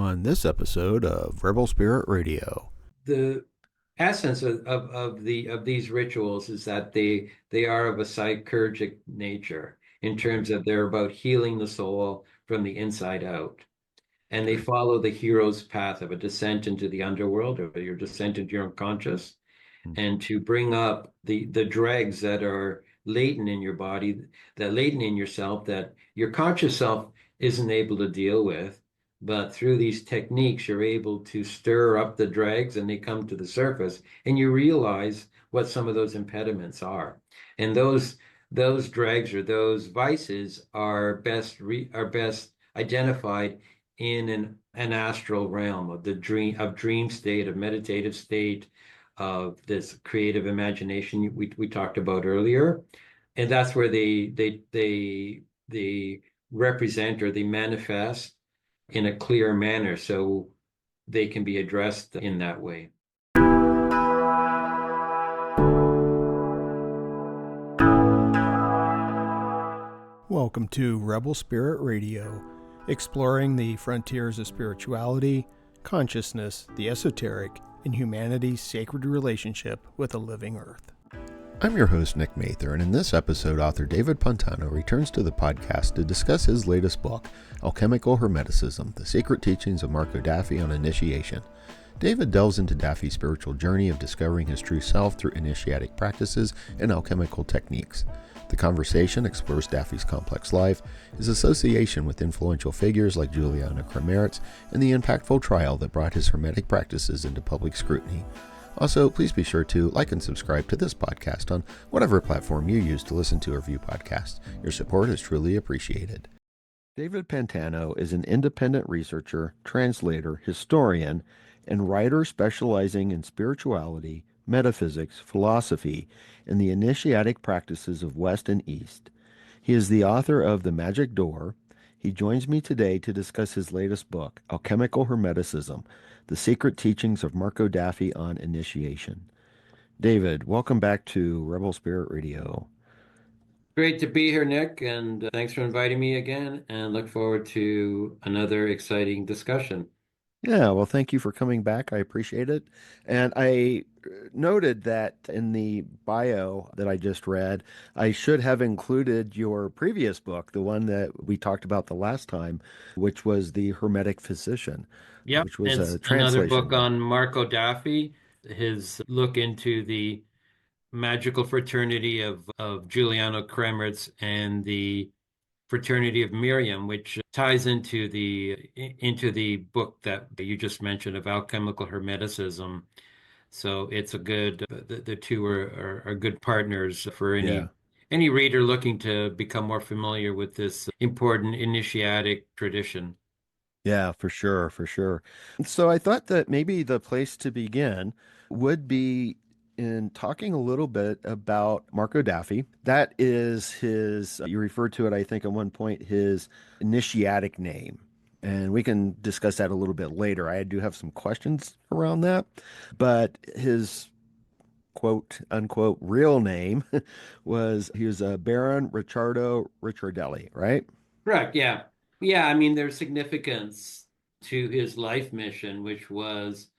on this episode of Rebel Spirit Radio. The essence of these rituals is that they are of a psychurgic nature in terms of they're about healing the soul from the inside out. And they follow the hero's path of a descent into the underworld or your descent into your unconscious, and to bring up the dregs that are latent in your body, that latent in yourself, that your conscious self isn't able to deal with. But through these techniques, you're able to stir up the dregs and they come to the surface, and you realize what some of those impediments are. And those dregs or those vices are best identified in an astral realm of the dream state, of meditative state, of this creative imagination we talked about earlier. And that's where they represent or they manifest in a clear manner so they can be addressed in that way. Welcome to Rebel Spirit Radio, exploring the frontiers of spirituality, consciousness, the esoteric, and humanity's sacred relationship with the living earth. I'm your host, Nick Mather, and in this episode, author David Pantano returns to the podcast to discuss his latest book, Alchemical Hermeticism, The Secret Teachings of Marco Daffi on Initiation. David delves into Daffy's spiritual journey of discovering his true self through initiatic practices and alchemical techniques. The conversation explores Daffy's complex life, his association with influential figures like Giuliano Cremeriz, and the impactful trial that brought his hermetic practices into public scrutiny. Also, please be sure to like and subscribe to this podcast on whatever platform you use to listen to or view podcasts. Your support is truly appreciated. David Pantano is an independent researcher, translator, historian, and writer specializing in spirituality, metaphysics, philosophy, and the initiatic practices of West and East. He is the author of The Magic Door. He joins me today to discuss his latest book, Alchemical Hermeticism, The Secret Teachings of Marco Daffi on Initiation. David, welcome back to Rebel Spirit Radio. Great to be here, Nick, and thanks for inviting me again, and look forward to another exciting discussion. Yeah, well, thank you for coming back. I appreciate it. And I noted that in the bio that I just read, I should have included your previous book, the one that we talked about the last time, which was The Hermetic Physician, Yep, which was it's a another translation book book. on Marco Daffi, his look into the magical fraternity of Giuliano Cremeriz and the fraternity of Miriam, which ties into the book that you just mentioned of alchemical hermeticism. So it's a good the two are good partners for Yeah. any reader looking to become more familiar with this important initiatic tradition. Yeah, for sure, for sure. So I thought that maybe the place to begin would be in talking a little bit about Marco Daffi. That is his, you referred to it, I think, at one point, his initiatic name. And we can discuss that a little bit later. I do have some questions around that. But his quote unquote real name he was Baron Ricardo Richardelli, right? Correct, yeah. Yeah, I mean there's significance to his life mission, which was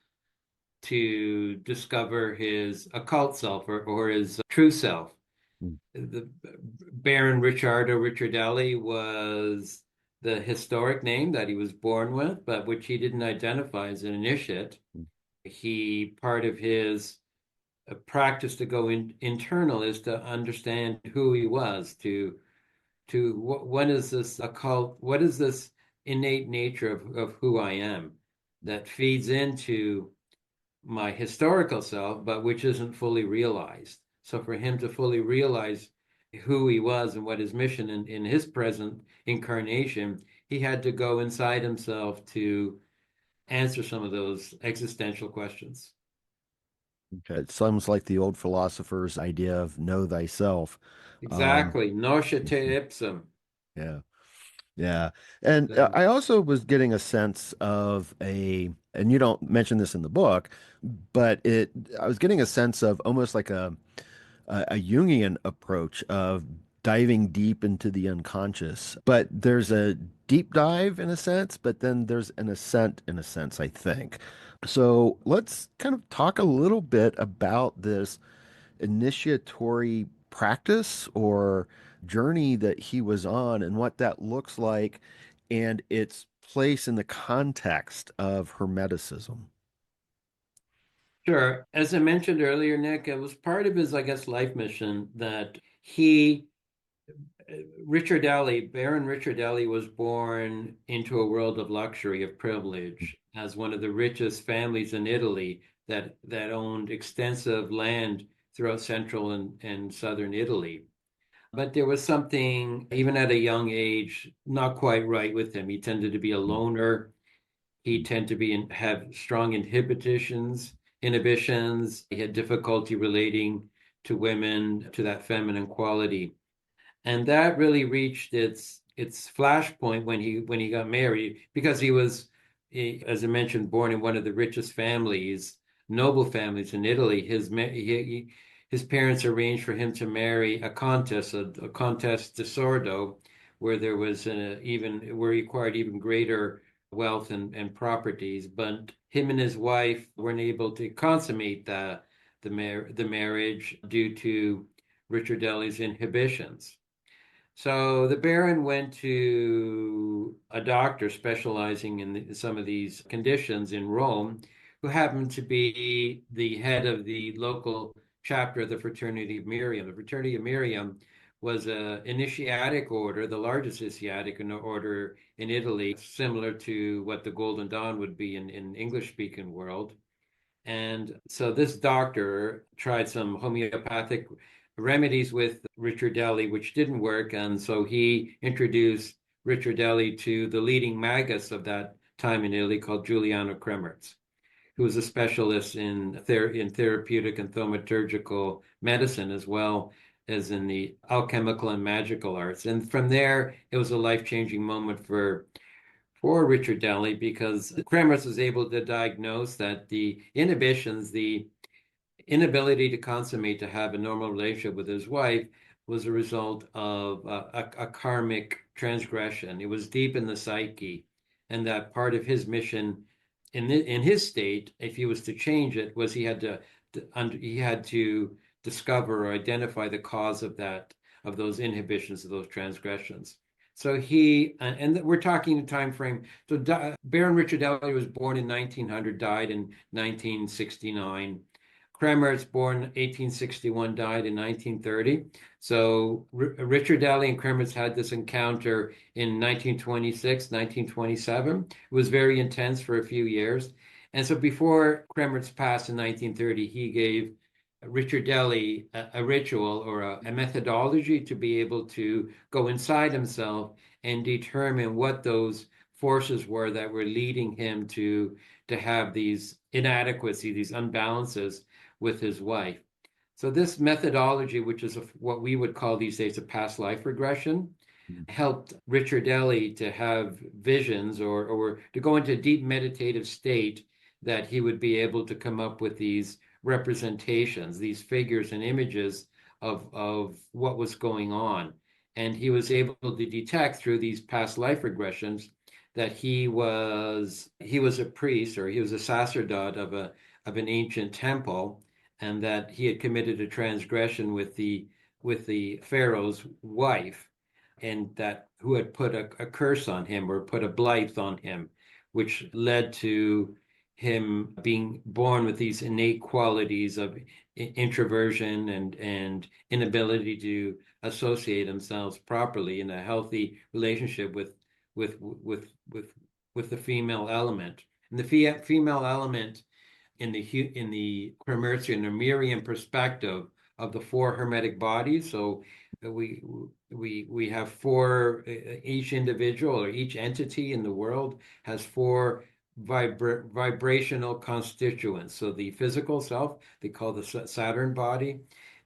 to discover his occult self or his true self. The Baron Ricardo Richardelli was the historic name that he was born with, but which he didn't identify as an initiate. He part of his practice to go internal is to understand who he was, to what is this occult, what is this innate nature of who I am that feeds into my historical self, but which isn't fully realized. So for him to fully realize who he was and what his mission in his present incarnation, he had to go inside himself to answer some of those existential questions. Okay. It sounds like the old philosopher's idea of know thyself. Um, Exactly. Noce te mhm. ipsum. Yeah. Yeah. And So, I also was getting a sense of and you don't mention this in the book, but I was getting a sense of almost like a Jungian approach of diving deep into the unconscious. But there's a deep dive in a sense, but then there's an ascent in a sense, I think. So let's kind of talk a little bit about this initiatory practice or journey that he was on and what that looks like and its place in the context of Hermeticism. Sure. As I mentioned earlier, Nick, it was part of his, I guess, life mission that he, Richardelli, Baron Richardelli, was born into a world of luxury, of privilege, as one of the richest families in Italy that owned extensive land throughout central and southern Italy. But there was something, even at a young age, not quite right with him. He tended to be a loner. He tended to have strong inhibitions. He had difficulty relating to women, to that feminine quality. And that really reached its flashpoint when he got married, because as I mentioned, born in one of the richest families, noble families in Italy. His parents arranged for him to marry a contest de sordo, where there was even where he acquired even greater wealth and properties. But him and his wife weren't able to consummate the marriage due to Richardelli's inhibitions. So the Baron went to a doctor specializing in some of these conditions in Rome, who happened to be the head of the local chapter of the Fraternity of Miriam. The Fraternity of Miriam was an initiatic order, the largest initiatic order in Italy, similar to what the Golden Dawn would be in English-speaking world. And so this doctor tried some homeopathic remedies with Richardelli, which didn't work. And so he introduced Richardelli to the leading magus of that time in Italy, called Giuliano Kremerz, who was a specialist in therapeutic and thaumaturgical medicine, as well as in the alchemical and magical arts. And from there, it was a life-changing moment for Richardelli, because Kremerz was able to diagnose that the inhibitions, the inability to consummate, to have a normal relationship with his wife, was a result of a karmic transgression. It was deep in the psyche, and that part of his mission in his state, if he was to change it, was he had to discover or identify the cause of those inhibitions, of those transgressions. So and we're talking the time frame. So Baron Richardelli was born in 1900, died in 1969. Kremerz, born 1861, died in 1930. So Richardelli and Kremerz had this encounter in 1926, 1927. It was very intense for a few years. And so before Kremerz passed in 1930, he gave Richardelli a ritual or a methodology to be able to go inside himself and determine what those forces were that were leading him to have these inadequacies, these unbalances with his wife. So this methodology, which is what we would call these days a past life regression, helped Richardelli to have visions, or to go into a deep meditative state, that he would be able to come up with these representations, these figures and images of what was going on. And he was able to detect through these past life regressions that he was a priest, or he was a sacerdote of an ancient temple, and that he had committed a transgression with the pharaoh's wife, and that who had put a curse on him, or put a blight on him, which led to him being born with these innate qualities of introversion and inability to associate themselves properly in a healthy relationship with with with with the female element. And the female element in the Hermetian or Miriam perspective of the four hermetic bodies. So we we have four, each individual or each entity in the world has four vibrational constituents. So the physical self, they call the Saturn body,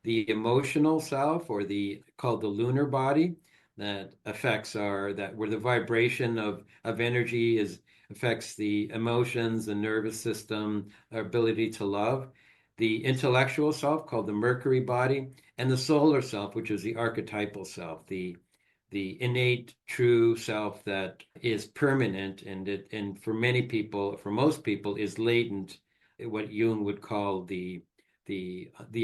the emotional self, or the called the lunar body, that affects that where the vibration of energy is affects the emotions, the nervous system, our ability to love. the intellectual self called the Mercury body, and the solar self, which is the archetypal self, the innate true self that is permanent and for many people, for most people, is latent, what Jung would call the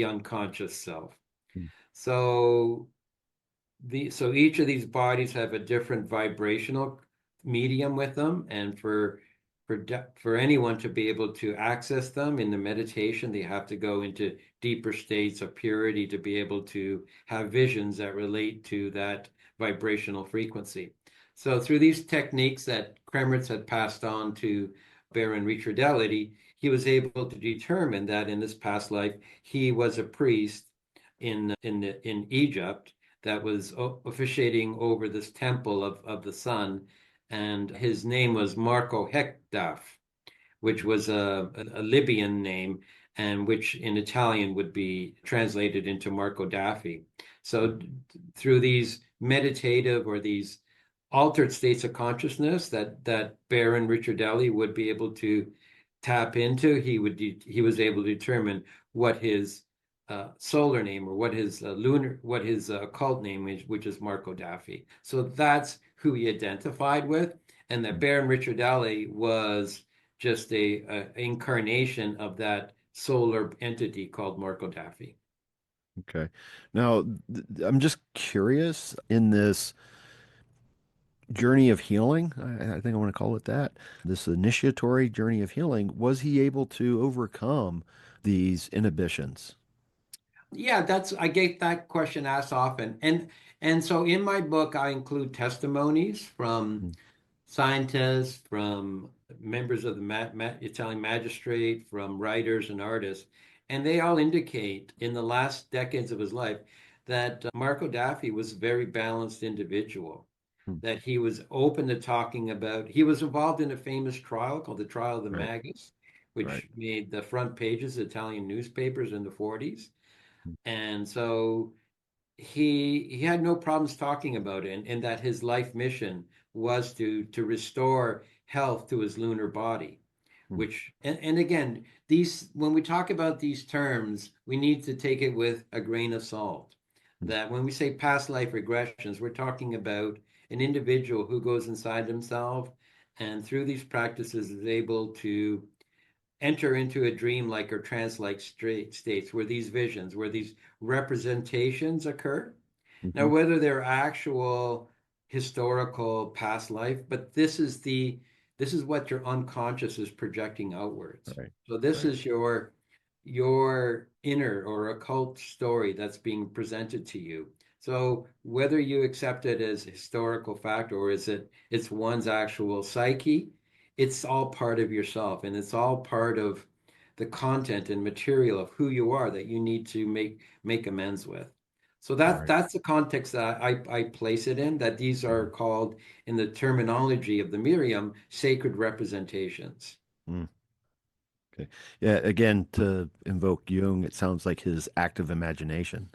unconscious self. Mm. So so each of these bodies have a different vibrational medium with them, and for anyone to be able to access them in the meditation, they have to go into deeper states of purity to be able to have visions that relate to that vibrational frequency. So through these techniques that Kremertz had passed on to Baron Richardelli, he was able to determine that in this past life he was a priest in Egypt that was officiating over this temple of the sun, and his name was Marco Hekdaf, which was a Libyan name, and which in Italian would be translated into Marco Daffi. So through these meditative or these altered states of consciousness that Baron Richardelli would be able to tap into, he was able to determine what his solar name, or what his occult name is, which is Marco Daffi. So that's who he identified with, and that Baron Richardelli was just a incarnation of that solar entity called Marco Daffi. Okay. Now, I'm just curious, in this journey of healing, I think I want to call it that, this initiatory journey of healing, was he able to overcome these inhibitions? Yeah, I get that question asked often, and so in my book I include testimonies from Mm. scientists, from members of the Italian magistrate, from writers and artists, and they all indicate in the last decades of his life that Marco Daffi was a very balanced individual, Mm. that he was open to talking about. He was involved in a famous trial called the Trial of the Right, Magus, right. which made the front pages of Italian newspapers in the 40s. Mm. And so he had no problems talking about it, and that his life mission was to restore health to his lunar body, Mm. which and again, these when we talk about these terms, we need to take it with a grain of salt. Mm. That when we say past life regressions, we're talking about an individual who goes inside himself and through these practices is able to enter into a dream-like or trance-like states where these visions, where these representations occur. Now, Mhm. whether they're actual historical past life, but this is what your unconscious is projecting outwards. Right, So this right. is your inner or occult story that's being presented to you. So whether you accept it as historical fact or it's one's actual psyche, it's all part of yourself, and it's all part of the content and material of who you are that you need to make amends with. So Right. that's the context that I place it in, that these are Mhm. called, in the terminology of the Miriam, sacred representations. Mm. Okay. Yeah, again, to invoke Jung, it sounds like his active imagination.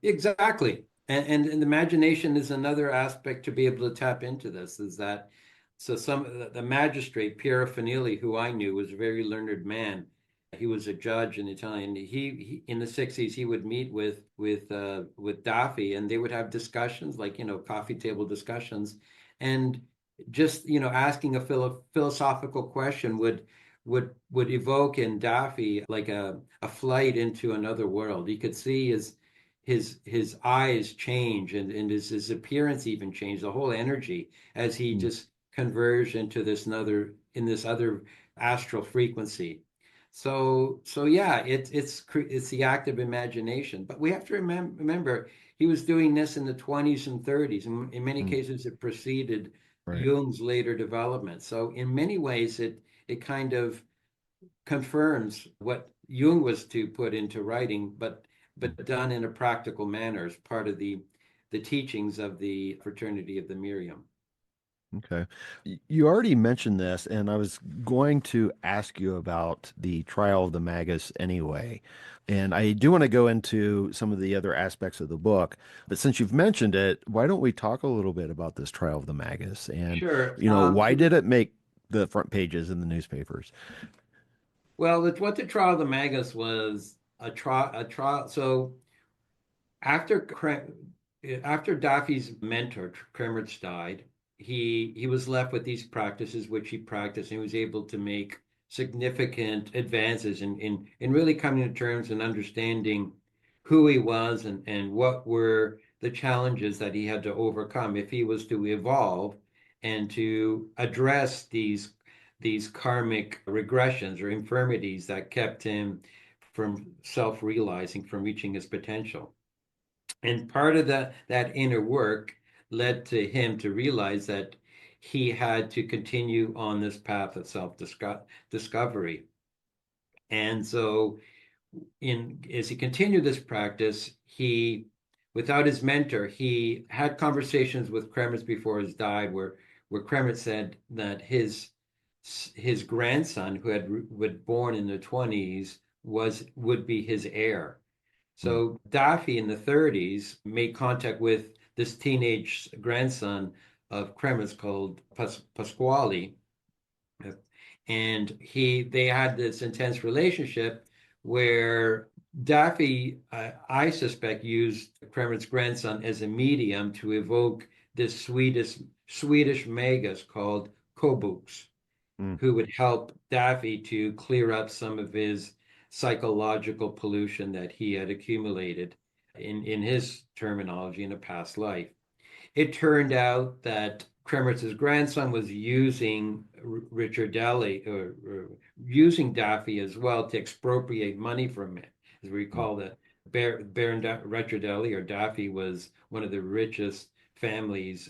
Exactly. And imagination is another aspect to be able to tap into this, is that so the magistrate Piero Fanili, who I knew, was a very learned man. He was a judge in Italian. He in the 60s he would meet with Daffy, and they would have discussions like, coffee table discussions, and just, asking a philosophical question would evoke in Daffy like a flight into another world. He could see his eyes change, and his appearance even change, the whole energy, as he Mm. just converged into this other astral frequency. So yeah, it's the active imagination, but we have to remember he was doing this in the 20s and 30s, and in many Mm. cases it preceded Right. Jung's later development. So in many ways it kind of confirms what Jung was to put into writing, Mm. but done in a practical manner as part of the teachings of the Fraternity of the Miriam. Okay. You already mentioned this, and I was going to ask you about the trial of the Magus anyway. And I do want to go into some of the other aspects of the book, but since you've mentioned it, why don't we talk a little bit about this trial of the Magus and, Sure. why did it make the front pages in the newspapers? Well, what the trial of the Magus was a trial. So after after Daffy's mentor Kremertz died, he was left with these practices which he practiced, and he was able to make significant advances in really coming to terms and understanding who he was and what were the challenges that he had to overcome if he was to evolve and to address these karmic regressions or infirmities that kept him from self-realizing, from reaching his potential. And part of that inner work led to him to realize that he had to continue on this path of self-discovery. And so as he continued this practice, without his mentor, he had conversations with Kremertz before his died, where Kremertz said that his grandson, who was born in the 20s, would be his heir. So Daffy in the 30s made contact with this teenage grandson of Kremertz called Pasquale, and they had this intense relationship where Daffy, I suspect, used Kremertz's grandson as a medium to evoke this Swedish magus called Kobux, who would help Daffy to clear up some of his psychological pollution that he had accumulated in his terminology in a past life. It turned out that Kremertz's grandson was using Richardelli or using Daffy as well to expropriate money from him. As we recall, that Baron Richardelli or Daffy was one of the richest families,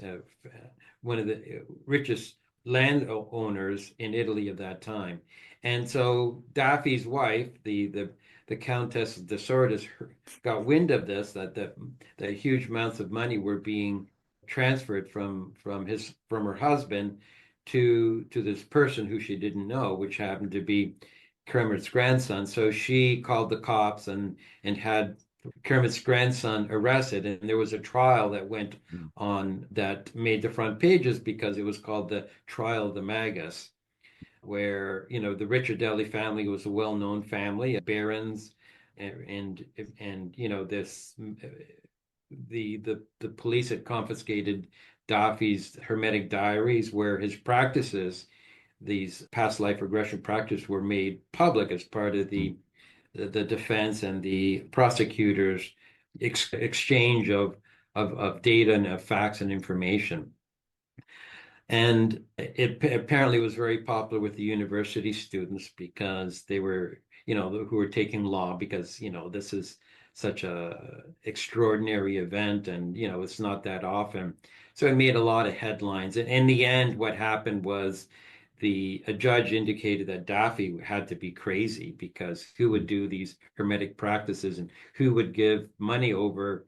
one of the richest landowners in Italy of that time. And so Daffy's wife, the Countess de Sordes, got wind of this, that huge amounts of money were being transferred from her husband to this person who she didn't know, which happened to be Kermit's grandson. So she called the cops and had Kermit's grandson arrested, and there was a trial that went on that made the front pages because it was called the Trial of the Magus, where the Richardelli family was a well-known family, barons, and this the police had confiscated Daffy's hermetic diaries, where his practices, these past life regression practices, were made public as part of the defense and the prosecutors' exchange of data and of facts and information. And it apparently was very popular with the university students because they were, who were taking law, because, this is such a extraordinary event, and, it's not that often. So it made a lot of headlines. And in the end, what happened was a judge indicated that Daffy had to be crazy, because who would do these hermetic practices and who would give money over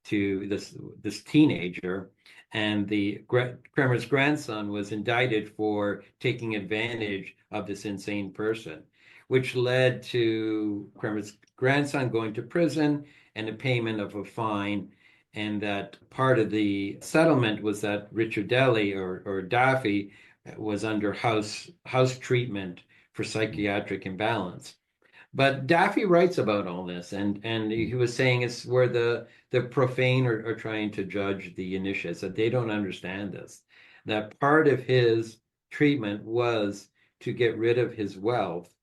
to this teenager? And the Kremer's grandson was indicted for taking advantage of this insane person, which led to Kremer's grandson going to prison and a payment of a fine. And that part of the settlement was that Richardelli or Daffy was under house treatment for psychiatric imbalance. But Daffy writes about all this, and he was saying it's where the profane are trying to judge the initiates, that they don't understand this. That part of his treatment was to get rid of his wealth,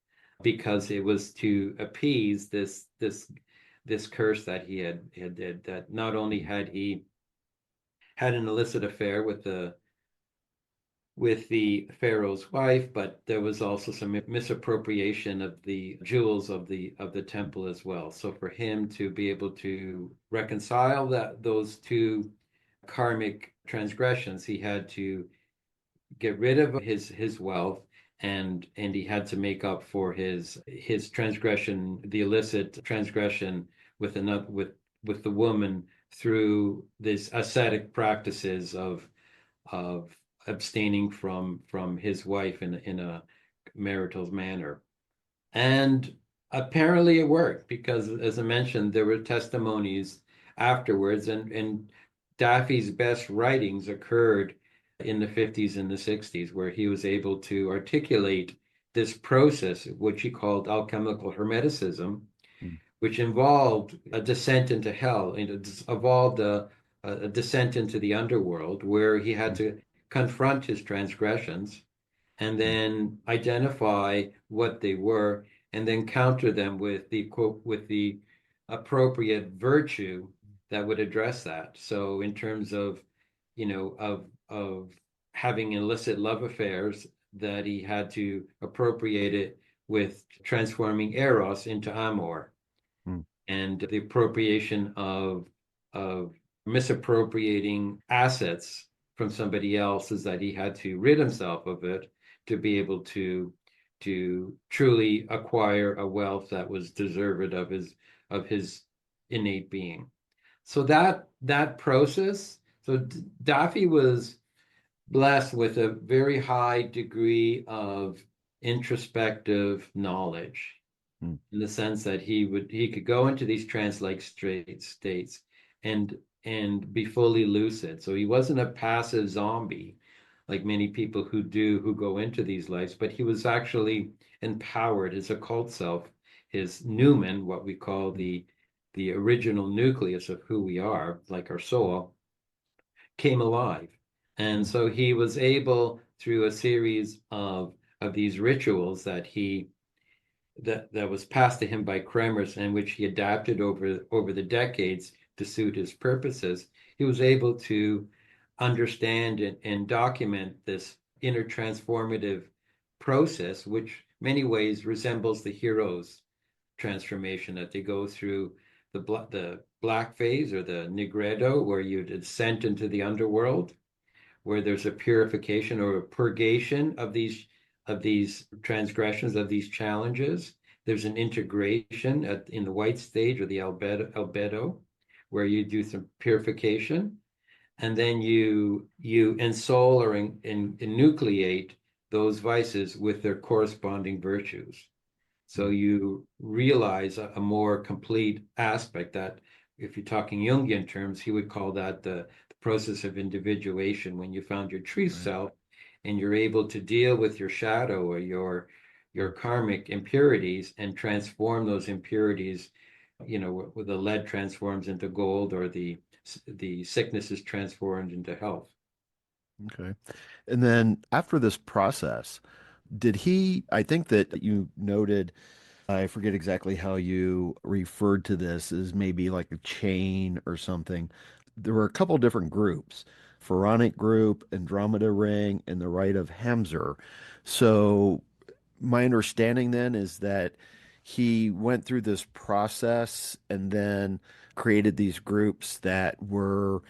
because it was to appease this curse that he had did. That not only had he had an illicit affair with the pharaoh's wife, but there was also some misappropriation of the jewels of the temple as well. So for him to be able to reconcile those two karmic transgressions, he had to get rid of his wealth, and he had to make up for his transgression, the illicit transgression with the woman, through this ascetic practices of abstaining from his wife in a marital manner. And apparently it worked, because, as I mentioned, there were testimonies afterwards, and Daffy's best writings occurred in the 50s and the 60s, where he was able to articulate this process, which he called alchemical hermeticism, Mm. which involved a descent into hell, and it involved a descent into the underworld, where he had Mm. to confront his transgressions and Mm. then identify what they were, and then counter them with the appropriate virtue that would address that. So in terms of, of having illicit love affairs, that he had to appropriate it with transforming eros into amor, Mm. and the appropriation of misappropriating assets from somebody else, is that he had to rid himself of it to be able to truly acquire a wealth that was deserved of his innate being. So that process. So Daffy was blessed with a very high degree of introspective knowledge, Mm. in the sense that he could go into these trance-like states and be fully lucid. So he wasn't a passive zombie like many people who go into these lives, but he was actually empowered. His occult self, his numen, what we call the original nucleus of who we are, like our soul, came alive. And Mm. so he was able, through a series of these rituals that was passed to him by Kremers, and which he adapted over the decades to suit his purposes, he was able to understand and document this inner transformative process, which many ways resembles the hero's transformation that they go through, the black phase, or the nigredo, where you descend into the underworld, where there's a purification or a purgation of these transgressions, of these challenges. There's an integration in the white stage, or the albedo, where you do some purification, and then you ensoul or enucleate those vices with their corresponding virtues. So Mm. you realize a more complete aspect that, if you're talking Jungian terms, he would call that the process of individuation, when you found your true Right. self and you're able to deal with your shadow or your karmic impurities and transform those impurities, where the lead transforms into gold, or the sickness is transformed into health. Okay. And then after this process, did he, I think that you noted, I forget exactly how you referred to this, as maybe like a chain or something. There were a couple different groups, Pharaonic group, Andromeda ring, and the Rite of Hamzer. So my understanding then is that he went through this process and then created these groups that were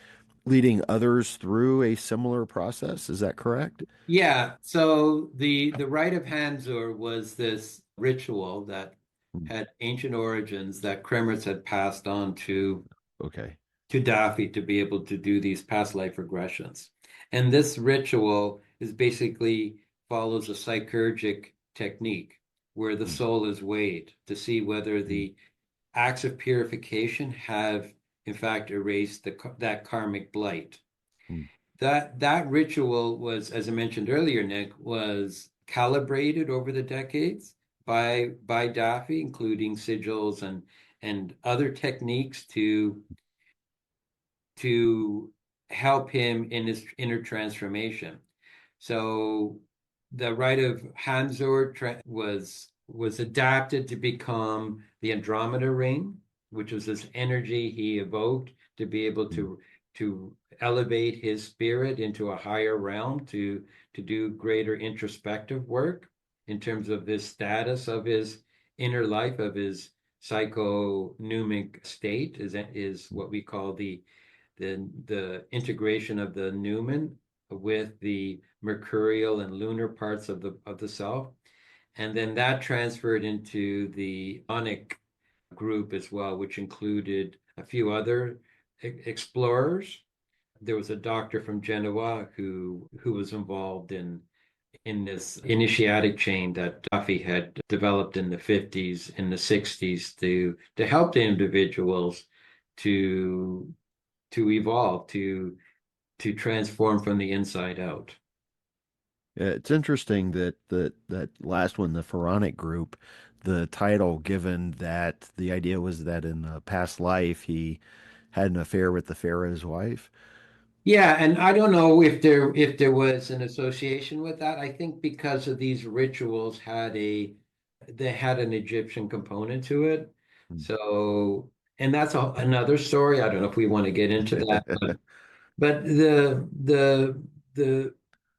leading others through a similar process. Is that correct? Yeah, so the rite of Hanzur was this ritual that Mm. had ancient origins, that Kremers had passed on Okay. to Daffy to be able to do these past life regressions. And this ritual is basically follows a psychurgic technique, where the Mm. soul is weighed to see whether Mm. the acts of purification have in fact erased that karmic blight. Mm. That ritual was, as I mentioned earlier, Nick, was calibrated over the decades by Daffy, including sigils and other techniques to help him in his inner transformation. So the rite of Hanzor was adapted to become the Andromeda ring, which was this energy he evoked to be able Mm. to elevate his spirit into a higher realm, to do greater introspective work in terms of this status of his inner life, of his psychoneumic state, is what we call the integration of the Newman with the mercurial and lunar parts of the self. And then that transferred into the Onic group as well, which included a few other explorers. There was a doctor from Genoa who was involved in this initiatic chain that Duffy had developed in the 50s, in the 60s, to help the individuals to evolve, to transform from the inside out. It's interesting that that last one, the Pharaonic group, the title given that the idea was that in a past life he had an affair with the pharaoh's wife. Yeah, and I don't know if there was an association with that. I think because of these rituals they had an Egyptian component to it. Hmm. So, and that's another story. I don't know if we want to get into that, but the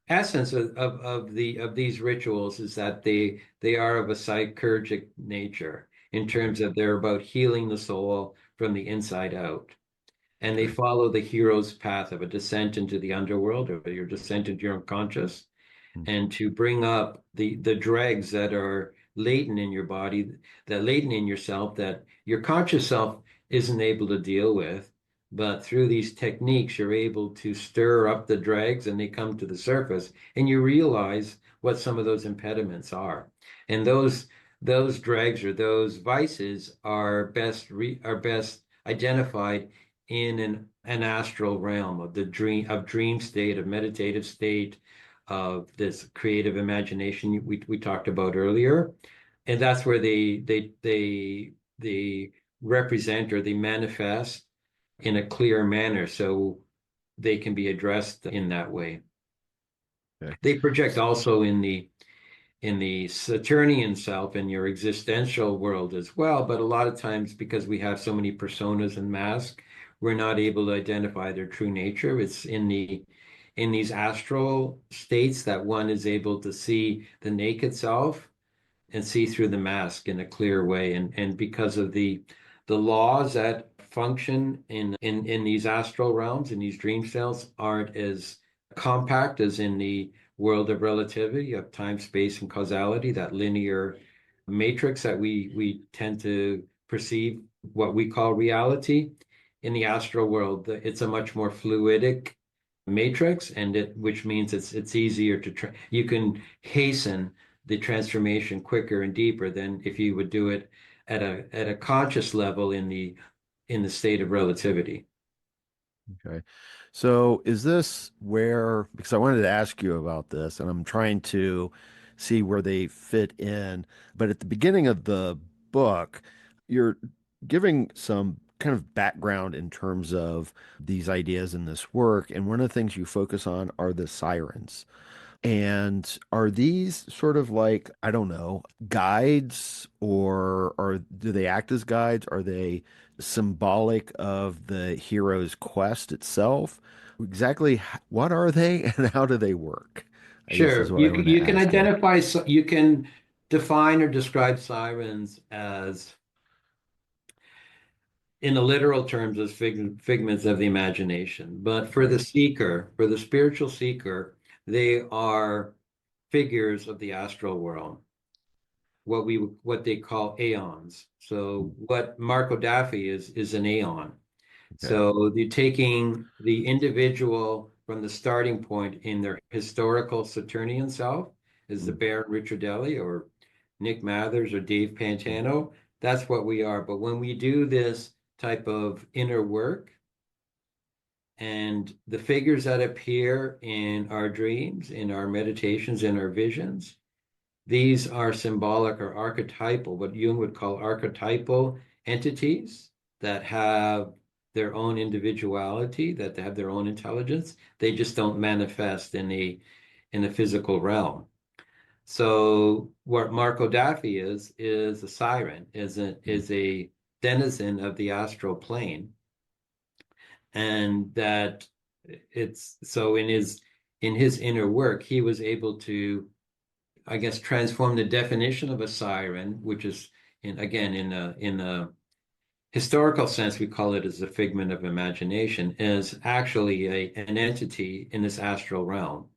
essence of these rituals is that they are of a psychurgic nature in terms of they're about healing the soul from the inside out. And they Okay. follow the hero's path of a descent into the underworld or your descent into your unconscious, Hmm. and to bring up the dregs that are latent in your body, that latent in yourself, that your conscious self isn't able to deal with. But through these techniques, you're able to stir up the dregs and they come to the surface, and you realize what some of those impediments are. And those dregs or those vices are best identified in an astral realm of the dream state, of meditative state, of this creative imagination we talked about earlier. And that's where they represent or they manifest in a clear manner so they can be addressed in that way. Okay. They project also in the Saturnian self in your existential world as well. But a lot of times, because we have so many personas and masks, we're not able to identify their true nature. It's in these astral states that one is able to see the naked self and see through the mask in a clear way. And because of the laws that function in these astral realms, in these dream cells, aren't as compact as in the world of relativity, of time, space, and causality, that linear matrix that we tend to perceive what we call reality. In the astral world, it's a much more fluidic matrix, and which means it's easier to you can hasten the transformation quicker and deeper than if you would do it at a conscious level in the state of relativity. Okay. So is this where, because I wanted to ask you about this and I'm trying to see where they fit in, but at the beginning of the book, you're giving some kind of background in terms of these ideas in this work. And one of the things you focus on are the sirens. And are these sort of like, I don't know, guides or do they act as guides? Are they symbolic of the hero's quest itself? Exactly what are they and how do they work? I guess is Sure, what I want to you can ask you. identify, you can define or describe sirens as, in the literal terms, as figments of the imagination. But for Okay. the seeker, for the spiritual seeker, they are figures of the astral world, what they call aeons. So what Marco Daffi is an aeon. Okay. So you're taking the individual from the starting point in their historical Saturnian self, is the Mm, Baron Richardelli or Nick Mathers or Dave mm, Pantano. That's what we are. But when we do this type of inner work, and the figures that appear in our dreams, in our meditations, in our visions, these are symbolic or archetypal, what Jung would call archetypal entities that have their own individuality, that they have their own intelligence. They just don't manifest in the physical realm. So what Marco Daffi is a siren, mm, is a denizen of the astral plane, and that it's so in his inner work, he was able to, I guess, transform the definition of a siren, which is in a historical sense, we call it as a figment of imagination, is actually an entity in this astral realm,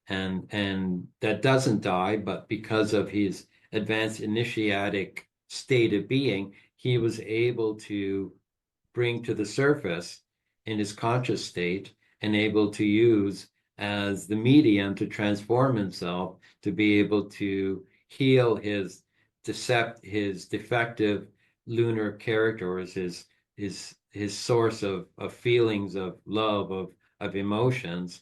and that doesn't die, but because of his advanced initiatic state of being, he was able to bring to the surface in his conscious state and able to use as the medium to transform himself to be able to heal his defective lunar character, or his source of feelings of love, of emotions,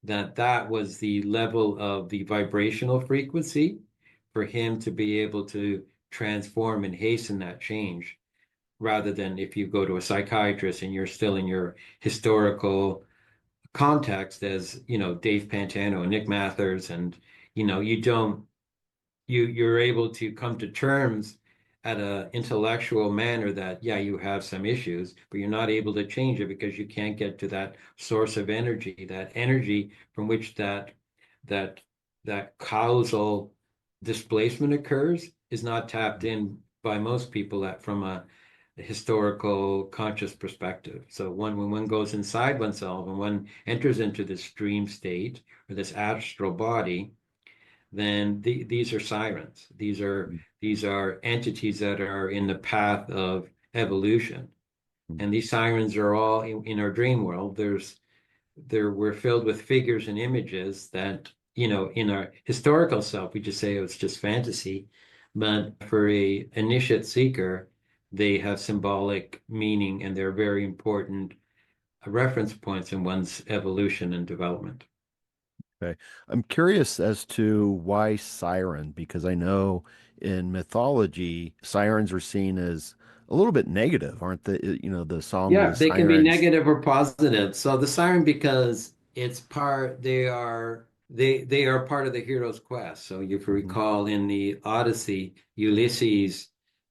that was the level of the vibrational frequency for him to be able to transform and hasten that change, rather than if you go to a psychiatrist and you're still in your historical context as, Dave Pantano and Nick Mathers, and, you don't, you're able to come to terms at a intellectual manner that, yeah, you have some issues, but you're not able to change it because you can't get to that source of energy, that energy from which that that causal displacement occurs is not tapped in by most people that from a historical conscious perspective. So when one goes inside oneself and one enters into this dream state or this astral body, then these are sirens. These are entities that are in the path of evolution. And these sirens are all in our dream world. We're filled with figures and images that, in our historical self, we just say, oh, it's just fantasy. But for a initiate seeker, they have symbolic meaning and they're very important reference points in one's evolution and development. Okay. I'm curious as to why siren, because I know in mythology, sirens are seen as a little bit negative, aren't they? The song, Yeah, the they can be sirens. negative or positive. So the siren, because they are part of the hero's quest. So if you Hmm. recall in the Odyssey, Ulysses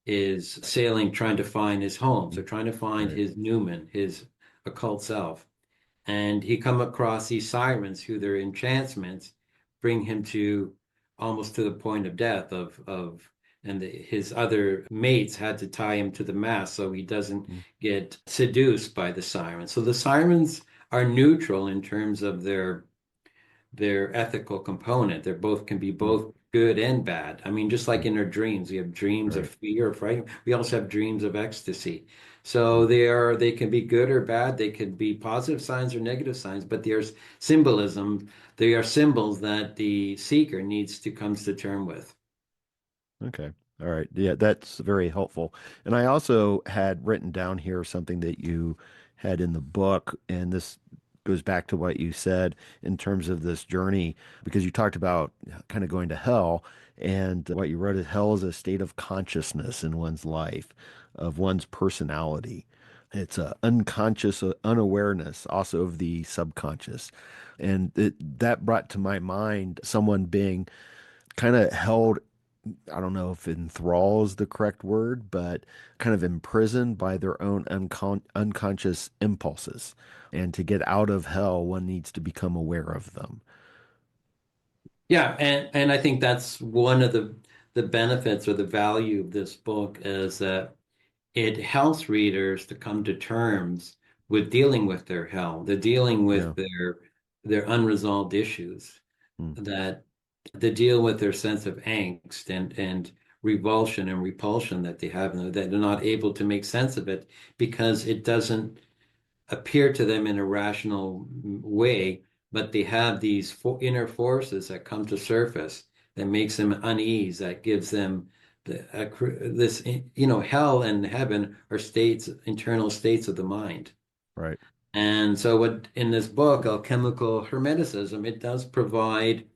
is sailing, trying to find his home. So trying to find Right. his Numen, his occult self. And he come across these sirens who their enchantments bring him to almost to the point of death and his other mates had to tie him to the mast so he doesn't Mm. get seduced by the sirens. So the sirens are neutral in terms of their ethical component. They're both can be Mm. both good and bad. I mean, just like in our dreams, we have dreams of Right. fear or fright. We also have dreams of ecstasy. So they can be good or bad. They can be positive signs or negative signs, but there's symbolism. They are symbols that the seeker needs to come to term with. Okay. All right. Yeah, that's very helpful. And I also had written down here something that you had in the book, and this goes back to what you said in terms of this journey, because you talked about kind of going to hell, and what you wrote is hell is a state of consciousness in one's life, of one's personality. It's a unconscious unawareness, also of the subconscious. And that brought to my mind someone being kind of held, I don't know if enthrall is the correct word, but kind of imprisoned by their own unconscious impulses. And to get out of hell, one needs to become aware of them. Yeah, and I think that's one of the benefits or the value of this book is that it helps readers to come to terms with dealing with their hell. They're dealing Yeah. with their unresolved issues, Mm. that they deal with their sense of angst and revulsion and repulsion that they have, and that they're not able to make sense of it because it doesn't appear to them in a rational way, but they have these inner forces that come to surface that makes them unease, that gives them this, hell and heaven are states, internal states of the mind. Right. And so what in this book, Alchemical Hermeticism, it does provide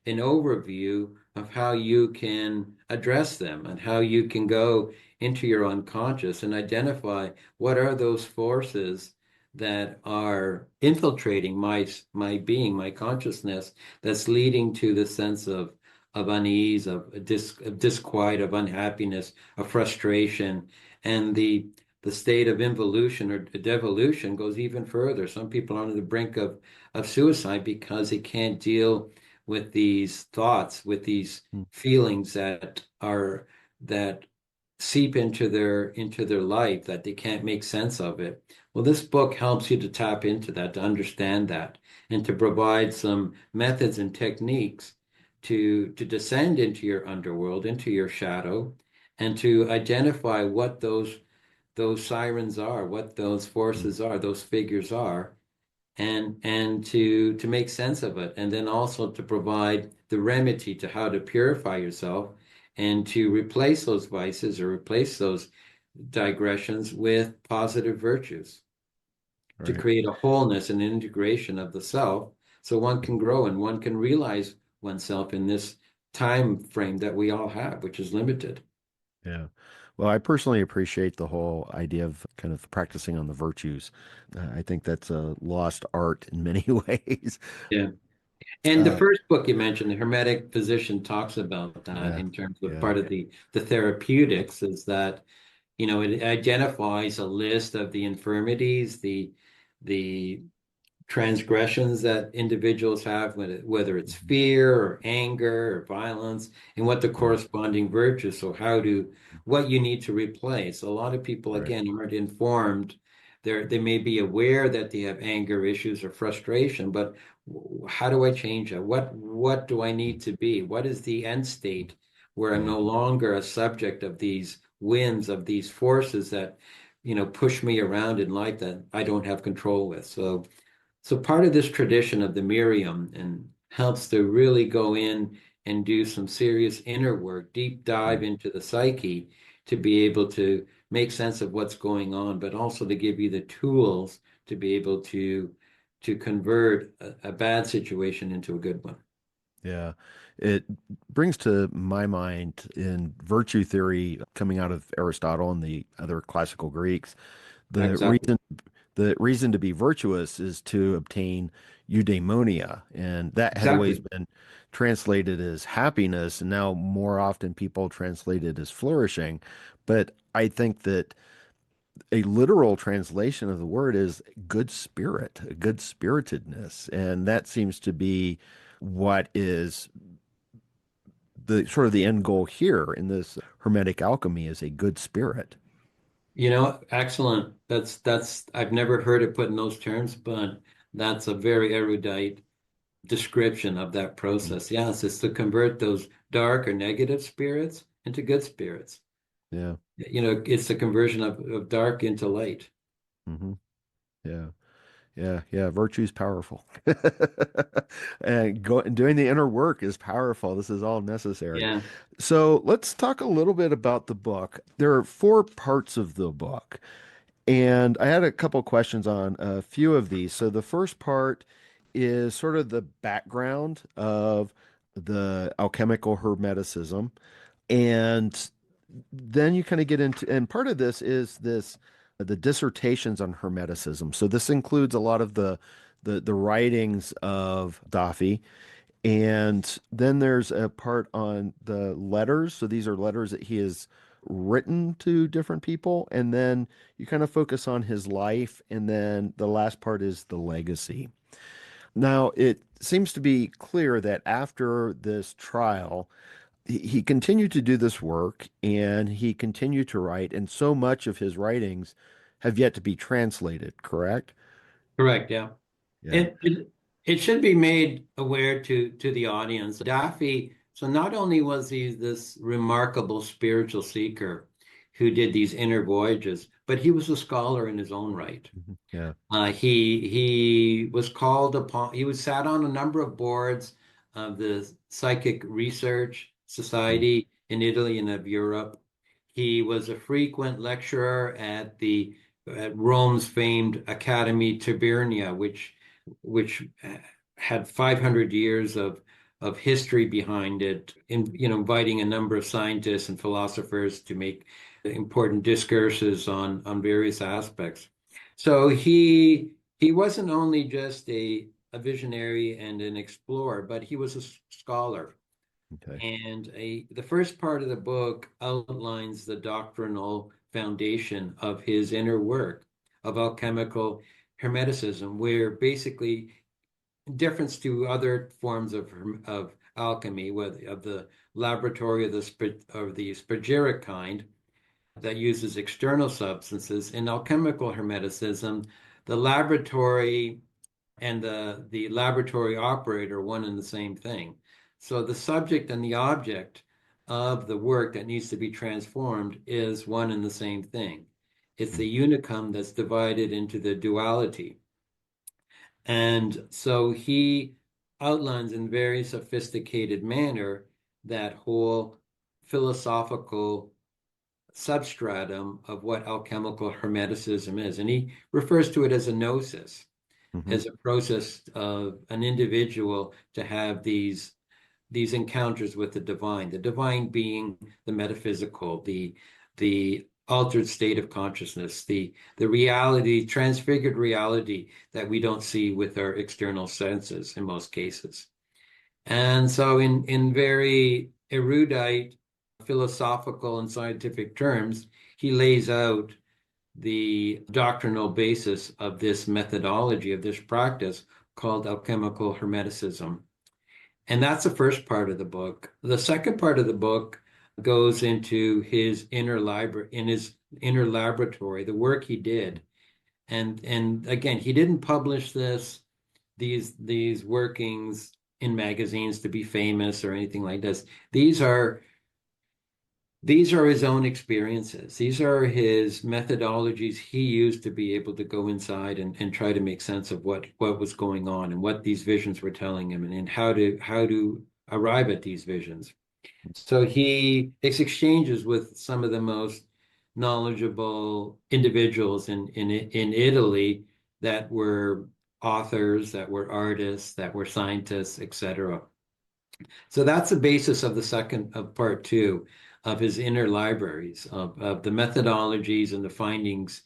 an overview of how you can address them and how you can go into your unconscious and identify what are those forces that are infiltrating my being, my consciousness, that's leading to the sense of unease, of disquiet, of unhappiness, of frustration, and the state of involution or devolution goes even further. Some people are on the brink of suicide because they can't deal with these thoughts, with these Mm. feelings that seep into their life, that they can't make sense of it. Well, this book helps you to tap into that, to understand that, and to provide some methods and techniques to descend into your underworld, into your shadow, and to identify what those sirens are, what those Mm. forces are, those figures are, and to make sense of it, and then also to provide the remedy to how to purify yourself and to replace those vices or replace those digressions with positive virtues, to Right. create a wholeness and integration of the self so one can grow and one can realize oneself in this time frame that we all have, which is limited. Yeah. Well, I personally appreciate the whole idea of kind of practicing on the virtues. I think that's a lost art in many ways. Yeah. And the Uh, first book you mentioned, the Hermetic Physician, talks about that yeah, in terms of yeah, part of the therapeutics is that, it identifies a list of the infirmities, the transgressions that individuals have, whether it's mhm, fear or anger or violence, and what the yeah, corresponding virtues. So what you need to replace. A lot of people, right, again, aren't informed. They may be aware that they have anger issues or frustration, but how do I change it? What do I need to be? What is the end state where I'm yeah, no longer a subject of these winds, of these forces that, push me around in life that I don't have control with? So part of this tradition of the Miriam and helps to really go in and do some serious inner work, deep dive mm, into the psyche to be able to make sense of what's going on, but also to give you the tools to be able to convert a bad situation into a good one. yeah. It brings to my mind in virtue theory coming out of Aristotle and the other classical Greeks, the Exactly. reason to be virtuous is to obtain eudaimonia, and that had always Exactly. been translated as happiness, and now more often people translate it as flourishing. But I think that a literal translation of the word is good spirit, a good spiritedness, and that seems to be what is the sort of the end goal here in this hermetic alchemy is a good spirit. Excellent. That's I've never heard it put in those terms, but that's a very erudite description of that Mm. process. Yes, it's to convert those dark or negative spirits into good spirits. Yeah. It's the conversion of dark into light. Hmm. Yeah. Yeah, yeah, virtue's powerful. And doing the inner work is powerful. This is all necessary. Yeah, So let's talk a little bit about the book. There are four parts of the book, and I had a couple questions on a few of these. So the first part is sort of the background of the alchemical hermeticism, and then you kind of get into, and part of this is this the dissertations on hermeticism. So this includes a lot of the writings of Daffi, and then there's a part on the letters. So these are letters that he has written to different people, and then you kind of focus on his life, and then the last part is the legacy. Now, it seems to be clear that after this trial, he continued to do this work and he continued to write, and so much of his writings have yet to be translated, correct? correct. Yeah. Yeah. It should be made aware to the audience. Daffy, so not only was he this remarkable spiritual seeker who did these inner voyages, but he was a scholar in his own right. Mhm. Yeah. He was called upon. He was sat on a number of boards of the Psychic Research Mhm. Society in Italy and of Europe. He was a frequent lecturer at Rome's famed Academy Tibernia, which had 500 years of history behind it, inviting a number of scientists and philosophers to make important discourses on various aspects. So he wasn't only just a visionary and an explorer, but he was a scholar. Okay. And the first part of the book outlines the doctrinal foundation of his inner work of alchemical hermeticism, where basically difference to other forms of alchemy, of the laboratory of the spagyric kind that uses external substances. In alchemical hermeticism, the laboratory and the laboratory operator are one and the same thing. So the subject and the object of the work that needs to be transformed is one and the same thing. It's Mm. the unicum that's divided into the duality. And so he outlines in very sophisticated manner that whole philosophical substratum of what alchemical hermeticism is. And he refers to it as a gnosis. Hmm. as a process of an individual to have these encounters with the divine being the metaphysical, the altered state of consciousness, the reality, transfigured reality that we don't see with our external senses in most cases. And so in very erudite philosophical and scientific terms, he lays out the doctrinal basis of this methodology, of this practice called alchemical hermeticism. And that's the first part of the book. The second part of the book goes into his inner library, in his inner laboratory, the work he did. And again, he didn't publish these workings in magazines to be famous or anything like this. These are his own experiences. These are his methodologies he used to be able to go inside and try to make sense of what was going on and what these visions were telling him and how to arrive at these visions. So he exchanges with some of the most knowledgeable individuals in Italy that were authors, that were artists, that were scientists, etc. So that's the basis of the second of part two of his inner libraries of the methodologies and the findings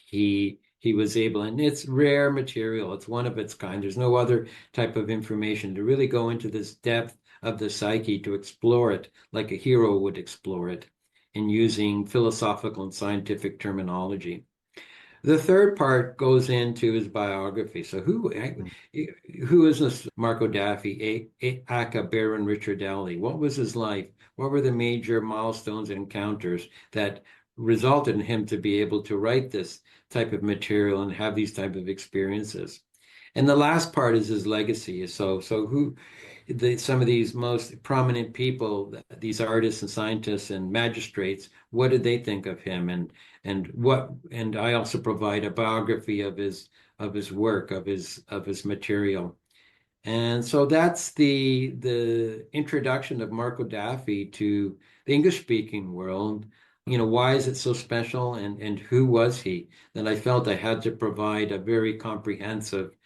he was able, and it's rare material. It's one of its kind. There's no other type of information to really go into this depth of the psyche to explore it like a hero would explore it in using philosophical and scientific terminology. The third part goes into his biography. So who is this Marco Daffi, aka Baron Richardelli? What was his life? What were the major milestones and encounters that resulted in him to be able to write this type of material and have these type of experiences? And the last part is his legacy. So some of these most prominent people, these artists and scientists and magistrates, what did they think of him? And I also provide a biography of his work, of his material. And so that's the introduction of Marco Daffi to the English speaking world. Why is it so special and who was he? That I felt I had to provide a very comprehensive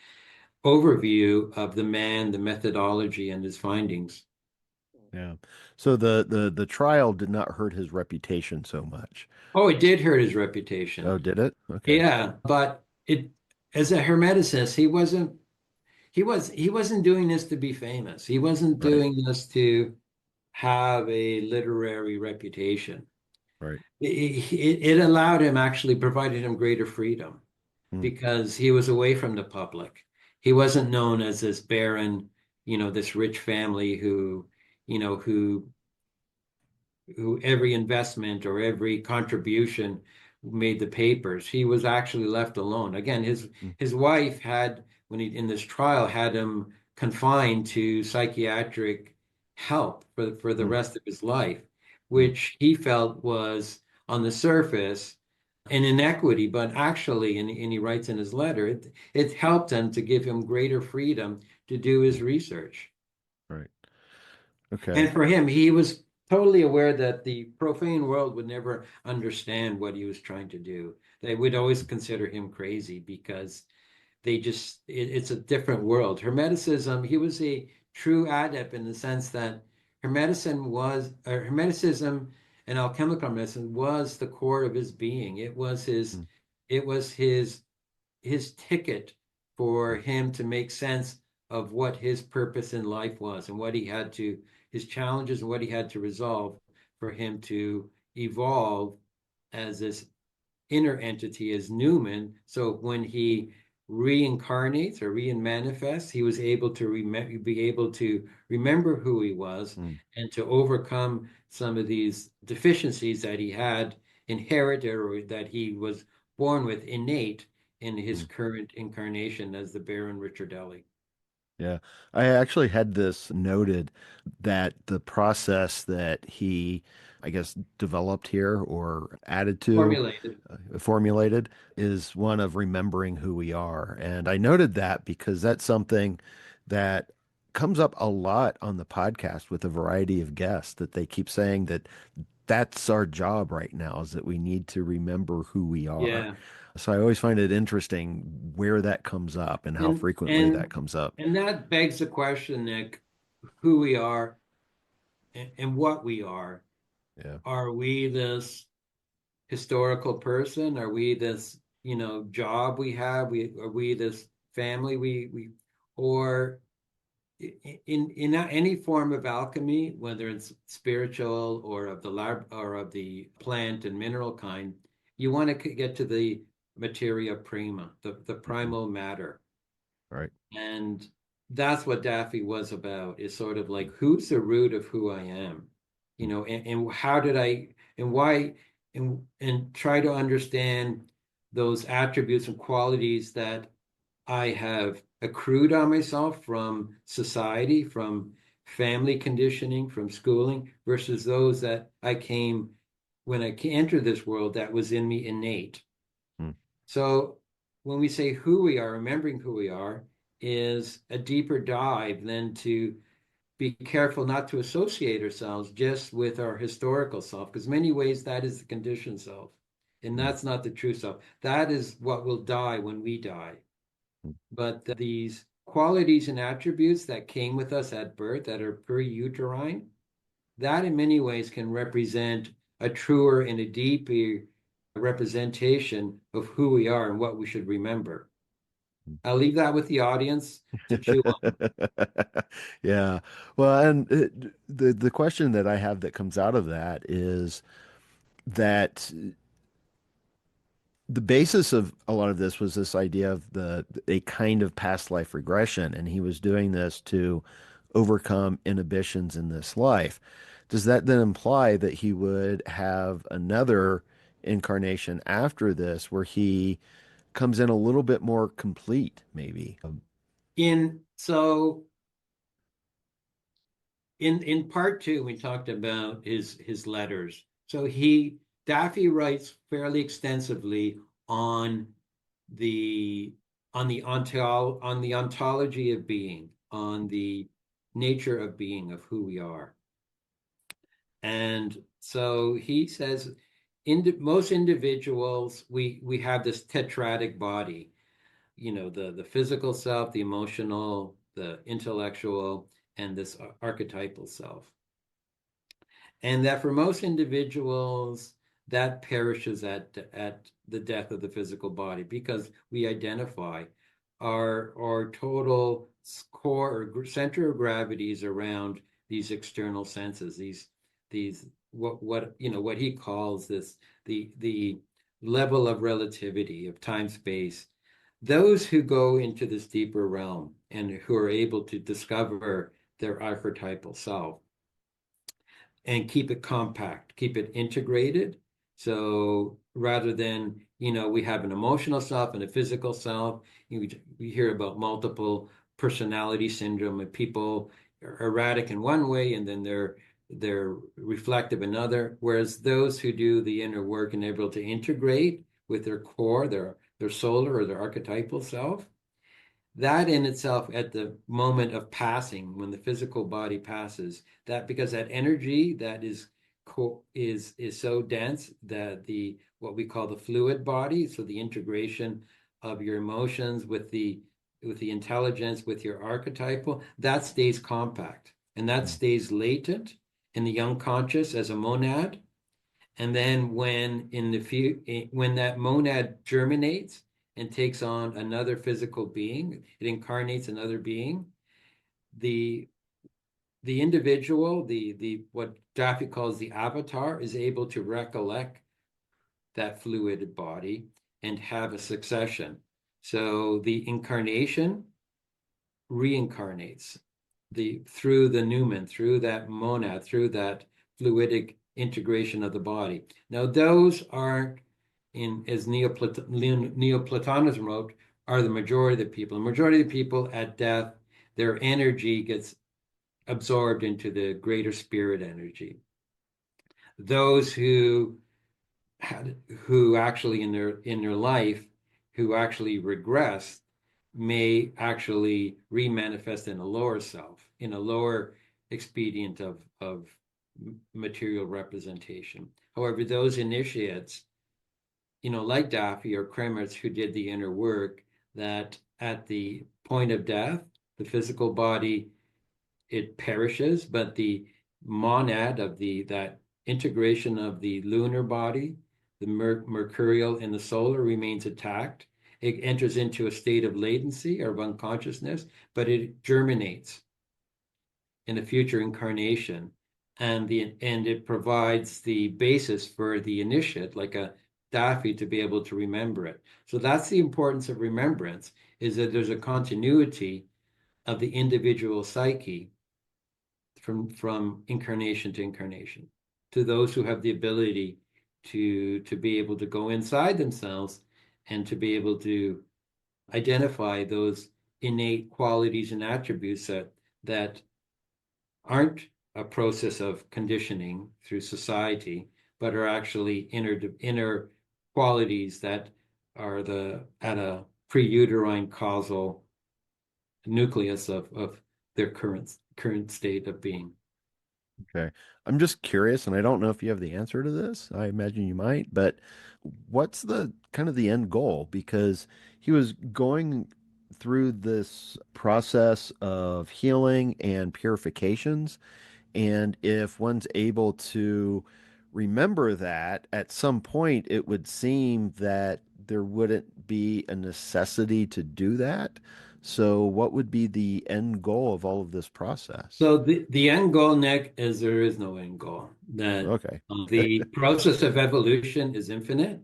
overview of the man, the methodology, and his findings. Yeah. So the trial did not hurt his reputation so much. Oh, it did hurt his Oh, reputation. did it? Okay. Yeah, but it as a hermeticist, he wasn't doing this to be famous. He wasn't Right. doing this to have a literary reputation. Right. It allowed him, actually provided him greater freedom Mm, because he was away from the public. He wasn't known as this baron, this rich family who every investment or every contribution made the papers. He was actually left alone. Again, his mm, his wife had, when he in this trial, had him confined to psychiatric help for the mm, rest of his life, mm, which he felt was on the surface an inequity, but actually, and he writes in his letter, it helped him to give him greater freedom to do his mm. research. Right. Okay. And for him, he was totally aware that the profane world would never understand what he was trying to do. They would always consider him crazy because it's a different world. Hermeticism, he was a true adept in the sense that Hermeticism and alchemical hermeticism was the core of his being. Mm, It was his ticket for him to make sense of what his purpose in life was and his challenges and what he had to resolve for him to evolve as this inner entity as Newman. So when he reincarnates or re-manifests, he was able to be able to remember who he was mm, and to overcome some of these deficiencies that he had inherited or that he was born with innate in his mm. current incarnation as the Baron Richardelli. Yeah. I actually had this noted that the process that he, I guess, developed here or added to, Formulated. formulated, is one of remembering who we are. And I noted that because that's something that comes up a lot on the podcast with a variety of guests that they keep saying that that's our job right now, is that we need to remember who we are. Yeah. So I always find it interesting where that comes up and how And frequently that and comes up. and that begs the question, Nick, who we are and what we are. Yeah. Are we this historical person? Are we this, job we have? Are we this family or in any form of alchemy, whether it's spiritual or of the lab or of the plant and mineral kind, you want to get to the materia prima, the Mhm. primal matter. Right. And that's what Daffy was about, is sort of like, who's the root of who I am? And how did and why, and try to understand those attributes and qualities that I have accrued on myself from society, from family conditioning, from schooling, versus those that I came when I entered this world that was in me innate. Mm. So when we say who we are, remembering who we are is a deeper dive than to be careful not to associate ourselves just with our historical self, because many ways that is the conditioned self. And Mm. that's not the true self. That is what will die when we die. Mm. But these qualities and attributes that came with us at birth that are pre-uterine, that in many ways can represent a truer and a deeper representation of who we are and what we should remember. I'll leave that with the audience to chew on. Yeah. Well, and the question that I have that comes out of that is that the basis of a lot of this was this idea of a kind of past life regression, and he was doing this to overcome inhibitions in this life. Does that then imply that he would have another incarnation after this where he comes in a little bit more complete, maybe? In so in part two, we talked about his letters. So Daffy writes fairly extensively on the on the ontology of being, on the nature of being, of who we are. And so he says, most individuals, we have this tetradic body, the physical self, the emotional, the intellectual, and this archetypal self. And that for most individuals, that perishes at the death of the physical body, because we identify our total core or center of gravity is around these external senses, these what he calls this, the level of relativity of time space. Those who go into this deeper realm and who are able to discover their archetypal self and keep it compact, keep it integrated. So rather than, we have an emotional self and a physical self, we hear about multiple personality syndrome, and people are erratic in one way and then they're reflective in another. Whereas those who do the inner work and are able to integrate with their core, their solar or their archetypal self, that in itself, at the moment of passing, when the physical body passes, that because that energy that is so dense that the what we call the fluid body, so the integration of your emotions with the intelligence, with your archetypal, that stays compact and that Mm. stays latent in the unconscious as a monad. And then when that monad germinates and takes on another physical being, it incarnates another being. The the individual, the what Daffy calls the avatar, is able to recollect that fluid body and have a succession. So the incarnation reincarnates through the numen, through that monad, through that fluidic integration of the body. Now, those aren't, as Neoplatonism wrote, are the majority of the people. The majority of the people at death, their energy gets absorbed into the greater spirit energy. Those who actually in their life, who actually regress, may actually remanifest in a lower self, in a lower expedient of material representation. However, those initiates, like Daffy or Kremertz, who did the inner work, that at the point of death, the physical body, it perishes, but the monad of that integration of the lunar body, the mercurial and the solar, remains intact. It enters into a state of latency or of unconsciousness, but it germinates in a future incarnation, and it provides the basis for the initiate, like a Daffy, to be able to remember it. So that's the importance of remembrance, is that there's a continuity of the individual psyche from incarnation to incarnation, to those who have the ability to be able to go inside themselves and to be able to identify those innate qualities and attributes that aren't a process of conditioning through society, but are actually inner qualities that are at a pre-uterine causal nucleus of their current state of being. Okay. I'm just curious, and I don't know if you have the answer to this. I imagine you might, but what's the kind of the end goal? Because he was going through this process of healing and purifications. And if one's able to remember that, at some point, it would seem that there wouldn't be a necessity to do that. So, what would be the end goal of all of this process? So the end goal, Nick, is there is no end goal. That Okay. the process of evolution is infinite,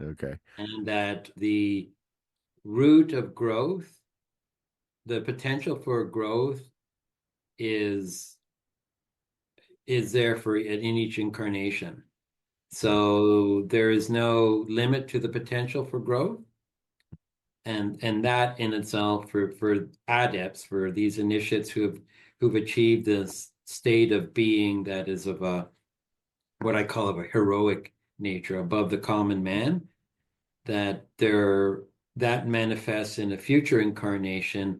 Okay. and that the root of growth, the potential for growth, is there for in each incarnation. So there is no limit to the potential for growth. And that in itself, for adepts, for these initiates who've achieved this state of being that is of a what I call of a heroic nature, above the common man, that manifests in a future incarnation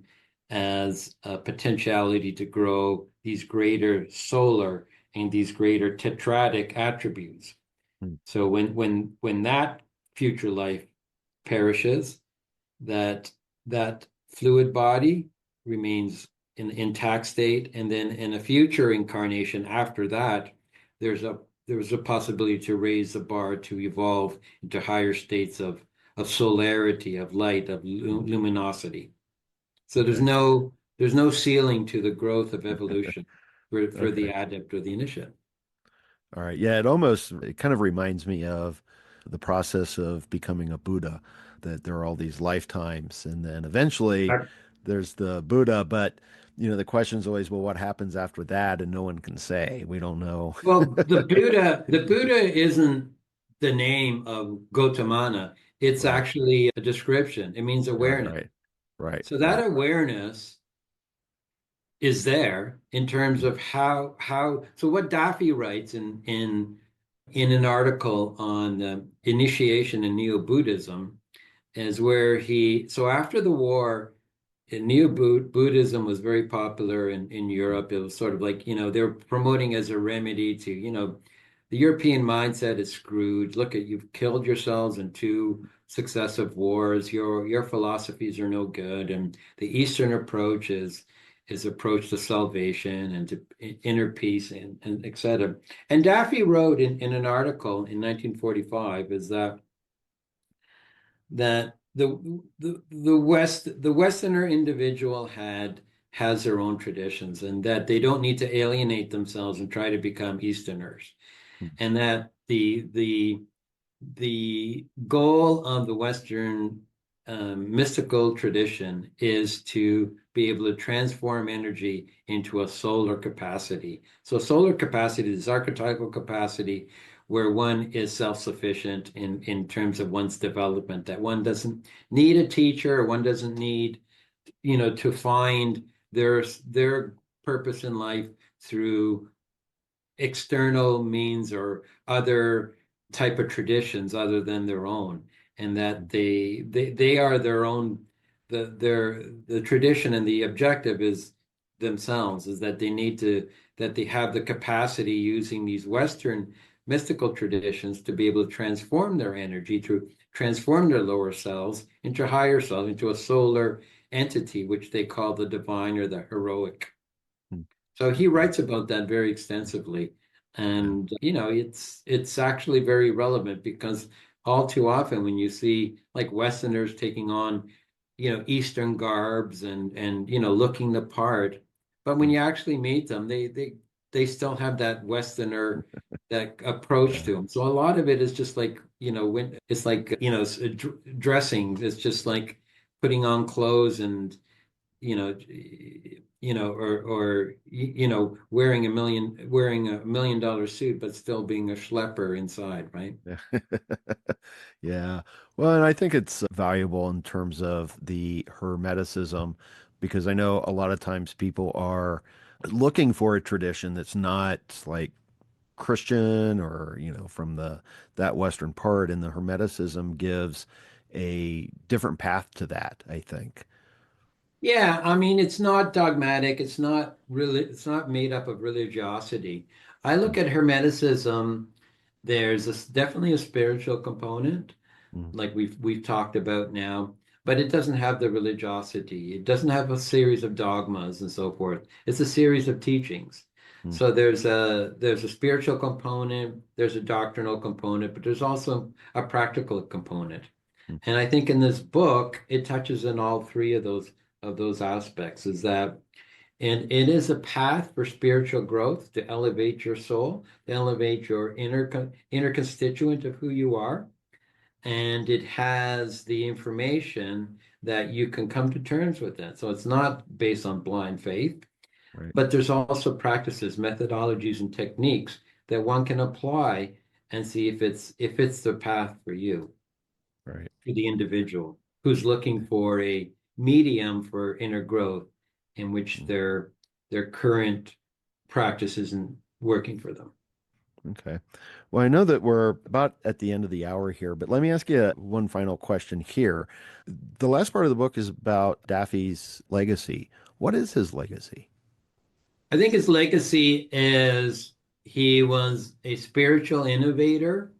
as a potentiality to grow these greater solar and these greater tetradic attributes. Hmm. So when that future life perishes, that fluid body remains in intact state, and then in a future incarnation after that, there's a possibility to raise the bar to evolve into higher states of solarity, of light, of luminosity. So Okay. there's no ceiling to the growth of evolution for the Okay. adept or the initiate. All right. Yeah, it kind of reminds me of the process of becoming a Buddha, that there are all these lifetimes, and then eventually there's the Buddha, but the question's always, well, what happens after that? And no one can say. We don't know. Well, the Buddha isn't the name of Gautama. It's Right. actually a description. It means Right, awareness. right. Right, So that right. awareness is there in terms of how so what Daffy writes in an article on initiation in Neo-Buddhism is where so after the war, Neo-Buddhism was very popular in Europe. It was sort of like, they were promoting as a remedy to, the European mindset is screwed. Look at, you've killed yourselves in two successive wars. Your philosophies are no good. And the Eastern approach is approach to salvation and to inner peace and et cetera. And Daffy wrote in an article in 1945 is that the Westerner individual has their own traditions, and that they don't need to alienate themselves and try to become Easterners, and that the goal of the Western mystical tradition is to be able to transform energy into a solar capacity. So solar capacity is archetypal capacity where one is self-sufficient in terms of one's development, that one doesn't need a teacher, or one doesn't need, to find their purpose in life through external means or other type of traditions other than their own, and that they are their own, the tradition, and the objective is themselves, is that they need to that they have the capacity using these Western mystical traditions to be able to transform their energy, to transform their lower selves into higher selves, into a solar entity, which they call the divine or the heroic. Hmm. So he Okay. writes about that very extensively. Yeah. And, it's actually very relevant because all too often when you see like Westerners taking on, Eastern garbs and looking the part, but when Hmm. you actually meet them, they still have that Westerner that approach Yeah. to them. So a lot of it is just like, when it's like, dressing. It's just like putting on clothes and wearing a $1 million suit, but still being a schlepper inside, right? Yeah. Yeah. Well, and I think it's valuable in terms of the Hermeticism because I know a lot of times people are looking for a tradition that's not like Christian or, from that Western part, and the Hermeticism gives a different path to that, I think. Yeah, I mean, it's not dogmatic. It's not made up of religiosity. I look at Hermeticism, definitely a spiritual component, Mm-hmm. like we've talked about now, but it doesn't have the religiosity. It doesn't have a series of dogmas and so forth. It's a series of teachings. So there's a spiritual component, there's a doctrinal component, but there's also a practical component. And I think in this book, it touches on all three of those aspects. Is that and it is a path for spiritual growth to elevate your soul, to elevate your inner constituent of who you are, and it has the information that you can come to terms with it. So it's not based on blind faith, Right. but there's also practices, methodologies, and techniques that one can apply and see if it's the path for you, Right. for the individual who's looking for a medium for inner growth in which Mm. their current practice isn't working for them. Okay. Well, I know that we're about at the end of the hour here, but let me ask you one final question here. The last part of the book is about Daffy's legacy. What is his legacy? I think his legacy is he was a spiritual innovator.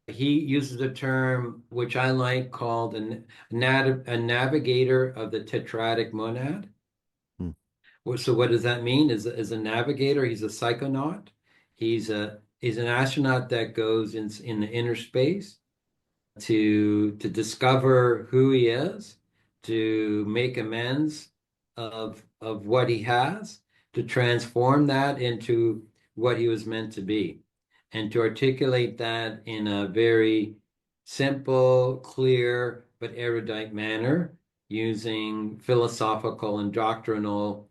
He uses a term which I like called a navigator of the tetradic monad. Hmm. So what does that mean? As a navigator, he's a psychonaut. He's an astronaut that goes in the inner space to discover who he is, to make amends of what he has, to transform that into what he was meant to be, and to articulate that in a very simple, clear, but erudite manner, using philosophical and doctrinal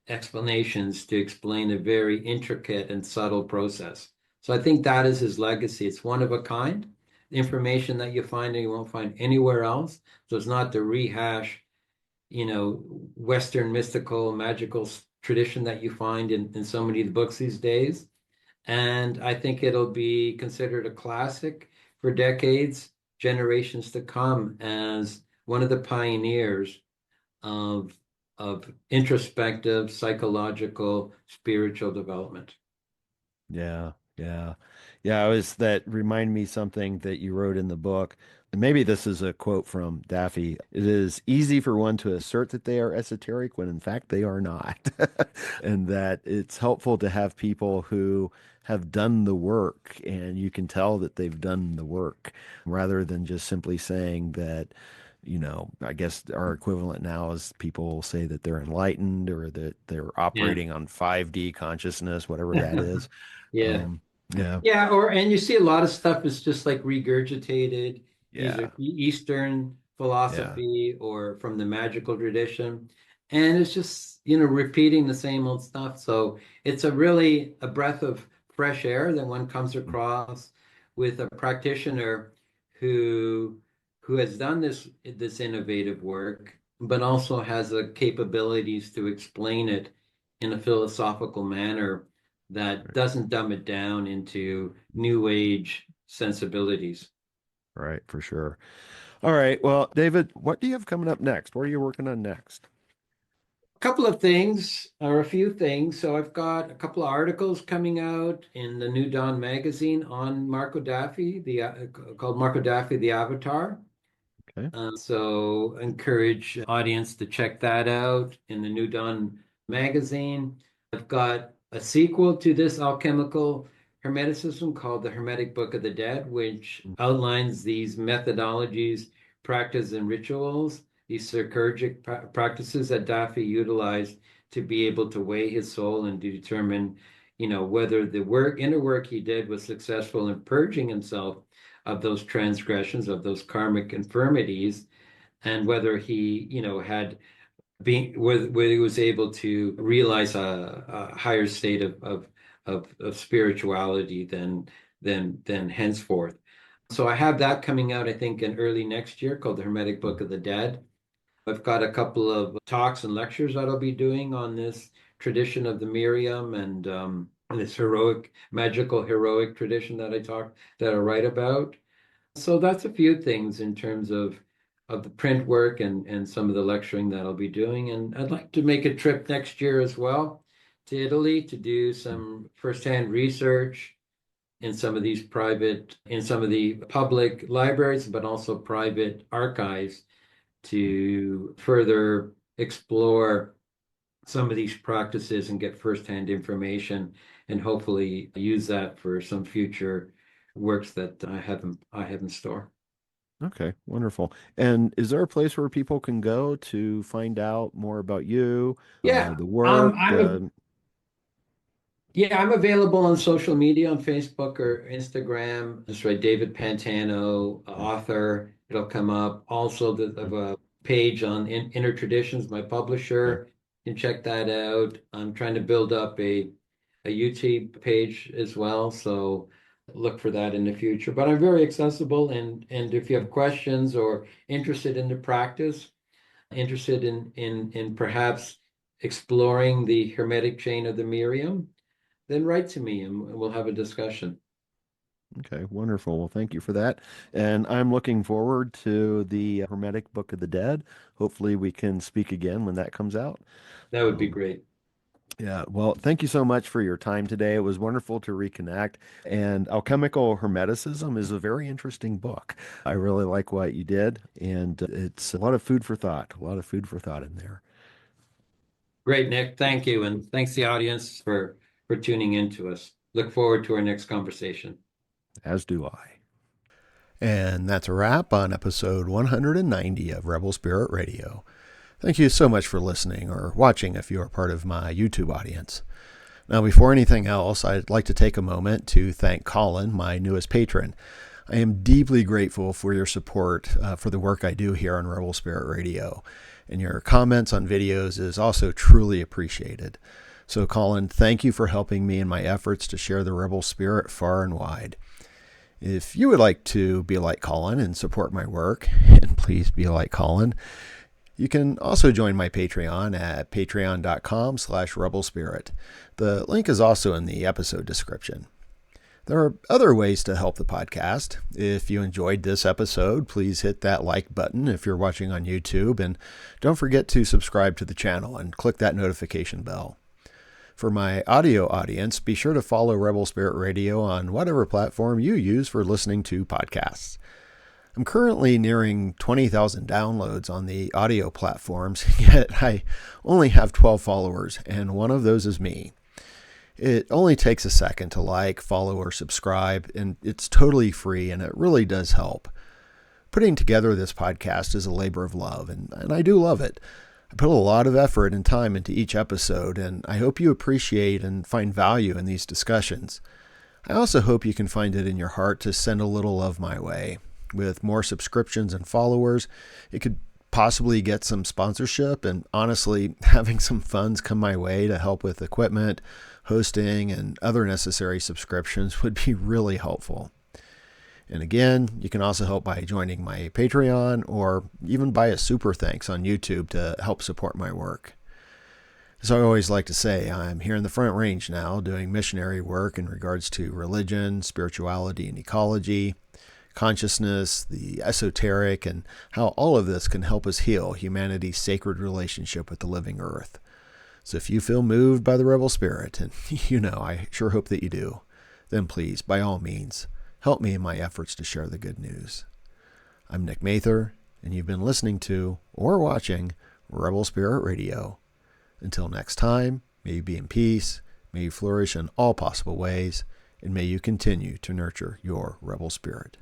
explanations to explain a very intricate and subtle process. So I think that is his legacy. It's one of a kind, information that you find and you won't find anywhere else. So it's not the rehash, Western mystical, magical tradition that you find in so many of the books these days. And I think it'll be considered a classic for decades, generations to come, as one of the pioneers of introspective, psychological, spiritual development. Yeah, yeah. Yeah, I was that remind me something that you wrote in the book. And maybe this is a quote from Daffy. It is easy for one to assert that they are esoteric when in fact they are not. And that it's helpful to have people who have done the work and you can tell that they've done the work rather than just simply saying that, I guess our equivalent now is people say that they're enlightened or that they're Yeah. operating on 5D consciousness, whatever that is. Yeah. Um, yeah, Yeah, and you see a lot of stuff is just like regurgitated, either yeah, Eastern yeah, philosophy or from the magical tradition. And it's just, repeating the same old stuff. So it's a breath of fresh air that one comes across with a practitioner who who has done this innovative work, but also has the capabilities to explain it in a philosophical manner that right, doesn't dumb it down into new age sensibilities. right, for sure. All right. Well, David, what do you have coming up next? What are you working on next? couple of things, or a few things. So I've got a couple of articles coming out in the New Dawn magazine on Marco Daffi, called Marco Daffi, the Avatar. Okay. So encourage audience to check that out in the New Dawn magazine. I've got a sequel to this alchemical hermeticism called the Hermetic Book of the Dead, which outlines these methodologies, practice, and rituals, these synergic practices that Daffy utilized to be able to weigh his soul and to determine, whether the inner work he did was successful in purging himself of those transgressions, of those karmic infirmities, and whether he, had whether he was able to realize a higher state of spirituality than henceforth. So I have that coming out, I think, in early next year, called the Hermetic Book of the Dead. I've got a couple of talks and lectures that I'll be doing on this tradition of the Miriam and this magical heroic tradition that I write about. So that's a few things in terms of the print work and some of the lecturing that I'll be doing. And I'd like to make a trip next year as well to Italy to do some firsthand research in some of the public libraries, but also private archives to further explore some of these practices and get firsthand information and hopefully use that for some future works that I have in store. Okay, wonderful. And is there a place where people can go to find out more about you, Yeah, the work? I'm available on social media on Facebook or Instagram. Just write David Pantano, author. It'll come up. Also, a page on Inner Traditions, my publisher. You can check that out. I'm trying to build up a YouTube page as well, so look for that in the future. But I'm very accessible, and if you have questions or interested in the practice, interested in perhaps exploring the Hermetic chain of the Miriam, then write to me and we'll have a discussion. Okay, wonderful. Well, thank you for that. And I'm looking forward to the Hermetic Book of the Dead. Hopefully, we can speak again when that comes out. That would be great. Yeah, well, thank you so much for your time today. It was wonderful to reconnect. And Alchemical Hermeticism is a very interesting book. I really like what you did, and it's a lot of food for thought, in there. Great, Nick. Thank you. And thanks the audience for tuning in to us. Look forward to our next conversation. As do I. And that's a wrap on episode 190 of Rebel Spirit Radio. Thank you so much for listening or watching if you are part of my YouTube audience. Now, before anything else, I'd like to take a moment to thank Colin, my newest patron. I am deeply grateful for your support for the work I do here on Rebel Spirit Radio, and your comments on videos is also truly appreciated. So, Colin, thank you for helping me in my efforts to share the Rebel Spirit far and wide. If you would like to be like Colin and support my work, and please be like Colin, you can also join my Patreon at patreon.com/rebelspirit. The link is also in the episode description. There are other ways to help the podcast. If you enjoyed this episode, please hit that like button if you're watching on YouTube, and don't forget to subscribe to the channel and click that notification bell. For my audio audience, be sure to follow Rebel Spirit Radio on whatever platform you use for listening to podcasts. I'm currently nearing 20,000 downloads on the audio platforms, yet I only have 12 followers, and one of those is me. It only takes a second to like, follow, or subscribe, and it's totally free, and it really does help. Putting together this podcast is a labor of love, and I do love it. I put a lot of effort and time into each episode, and I hope you appreciate and find value in these discussions. I also hope you can find it in your heart to send a little love my way. With more subscriptions and followers, it could possibly get some sponsorship, and honestly, having some funds come my way to help with equipment, hosting, and other necessary subscriptions would be really helpful. And again, you can also help by joining my Patreon or even buy a super thanks on YouTube to help support my work. As I always like to say, I'm here in the Front Range now doing missionary work in regards to religion, spirituality, and ecology, consciousness, the esoteric, and how all of this can help us heal humanity's sacred relationship with the living earth. So if you feel moved by the rebel spirit, and I sure hope that you do, then please, by all means, help me in my efforts to share the good news. I'm Nick Mather, and you've been listening to or watching Rebel Spirit Radio. Until next time, may you be in peace, may you flourish in all possible ways, and may you continue to nurture your rebel spirit.